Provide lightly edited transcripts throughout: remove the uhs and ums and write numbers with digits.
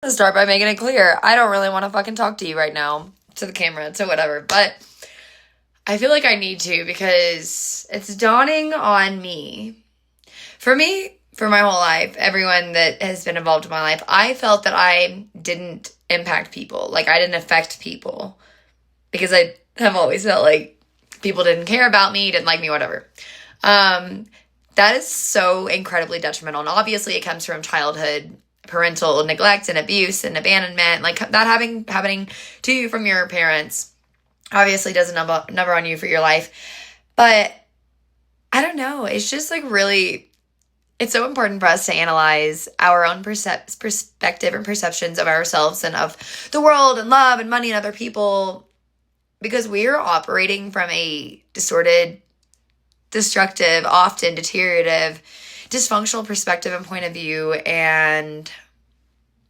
Start by making it clear. I don't really want to fucking talk to you right now, to the camera, to whatever, but I feel like I need to because it's dawning on me. For me, for my whole life, everyone that has been involved in my life, I felt that I didn't impact people. Like, I didn't affect people because I have always felt like people didn't care about me, didn't like me, whatever. That is so incredibly detrimental. And obviously it comes from childhood parental neglect and abuse and abandonment, like that happening to you from your parents obviously does a number on you for your life. But I don't know. It's just like really, it's so important for us to analyze our own perspective and perceptions of ourselves and of the world and love and money and other people, because we are operating from a distorted, destructive, often deteriorative, dysfunctional perspective and point of view. And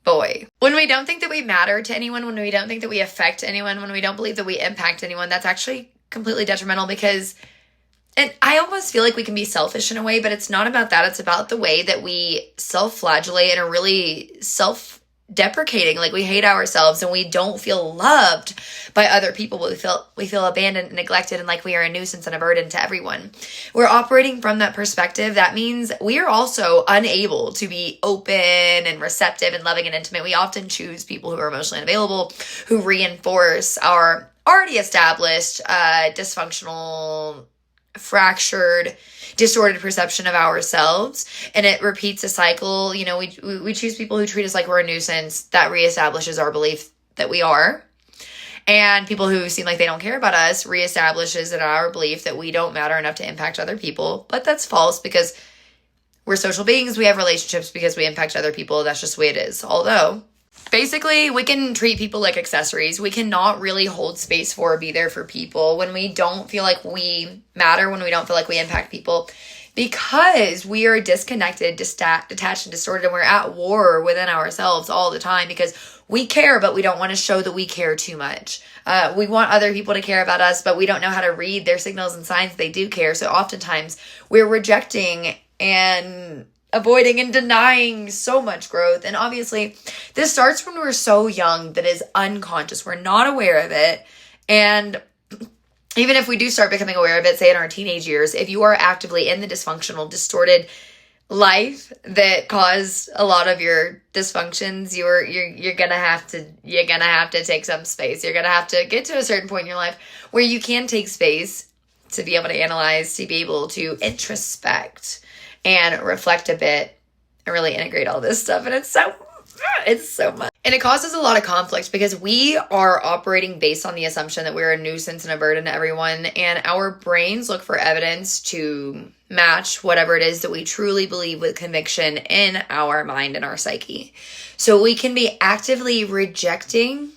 boy, when we don't think that we matter to anyone, when we don't think that we affect anyone, when we don't believe that we impact anyone, that's actually completely detrimental because, and I almost feel like we can be selfish in a way, but it's not about that. It's about the way that we self-flagellate and are really self-deprecating. Like, we hate ourselves and we don't feel loved by other people. We feel abandoned and neglected and like we are a nuisance and a burden to everyone. We're operating from that perspective. That means we are also unable to be open and receptive and loving and intimate. We often choose people who are emotionally unavailable, who reinforce our already established dysfunctional, fractured, distorted perception of ourselves, and it repeats a cycle. You know, we choose people who treat us like we're a nuisance. That reestablishes our belief that we are. And people who seem like they don't care about us reestablishes our belief that we don't matter enough to impact other people. But that's false because we're social beings. We have relationships because we impact other people. That's just the way it is. Although, basically, we can treat people like accessories. We cannot really hold space for or be there for people when we don't feel like we matter, when we don't feel like we impact people, because we are disconnected, detached, and distorted, and we're at war within ourselves all the time because we care, but we don't want to show that we care too much. We want other people to care about us, but we don't know how to read their signals and signs they do care. So oftentimes we're rejecting and avoiding and denying so much growth. And obviously this starts when we're so young that is unconscious. We're not aware of it. And even if we do start becoming aware of it, say in our teenage years, if you are actively in the dysfunctional, distorted life that caused a lot of your dysfunctions, you're gonna have to take some space. You're gonna have to get to a certain point in your life where you can take space to be able to analyze, to be able to introspect and reflect a bit and really integrate all this stuff. And it's so much. And it causes a lot of conflict because we are operating based on the assumption that we're a nuisance and a burden to everyone. And our brains look for evidence to match whatever it is that we truly believe with conviction in our mind and our psyche. So we can be actively rejecting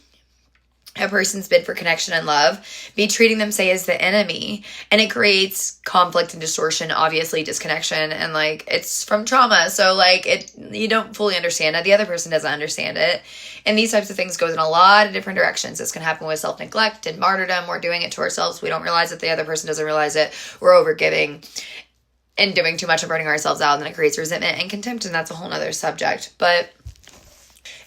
a person's bid for connection and love, be treating them, say, as the enemy, and it creates conflict and distortion, obviously disconnection, and like it's from trauma, so like you don't fully understand it, the other person doesn't understand it, and these types of things goes in a lot of different directions. This can happen with self-neglect and martyrdom. We're doing it to ourselves. We don't realize it. The other person doesn't realize it. We're overgiving and doing too much and burning ourselves out, and then it creates resentment and contempt, and that's a whole nother subject. But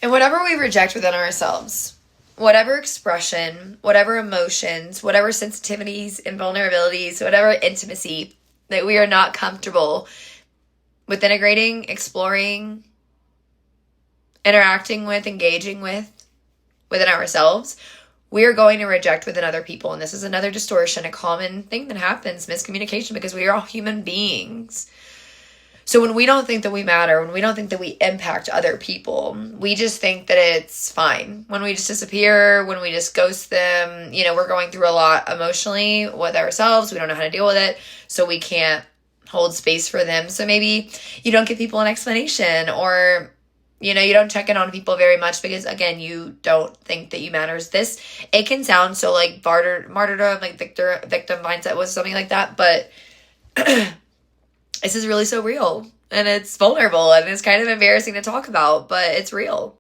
and whatever we reject within ourselves, whatever expression, whatever emotions, whatever sensitivities and vulnerabilities, whatever intimacy that we are not comfortable with integrating, exploring, interacting with, engaging with within ourselves, we are going to reject within other people. And this is another distortion, a common thing that happens, miscommunication, because we are all human beings. So when we don't think that we matter, when we don't think that we impact other people, we just think that it's fine. When we just disappear, when we just ghost them, you know, we're going through a lot emotionally with ourselves. We don't know how to deal with it. So we can't hold space for them. So maybe you don't give people an explanation, or, you know, you don't check in on people very much because, again, you don't think that you matters. It can sound so like martyrdom, like victim mindset was something like that. But this is really so real, and it's vulnerable, and it's kind of embarrassing to talk about, but it's real.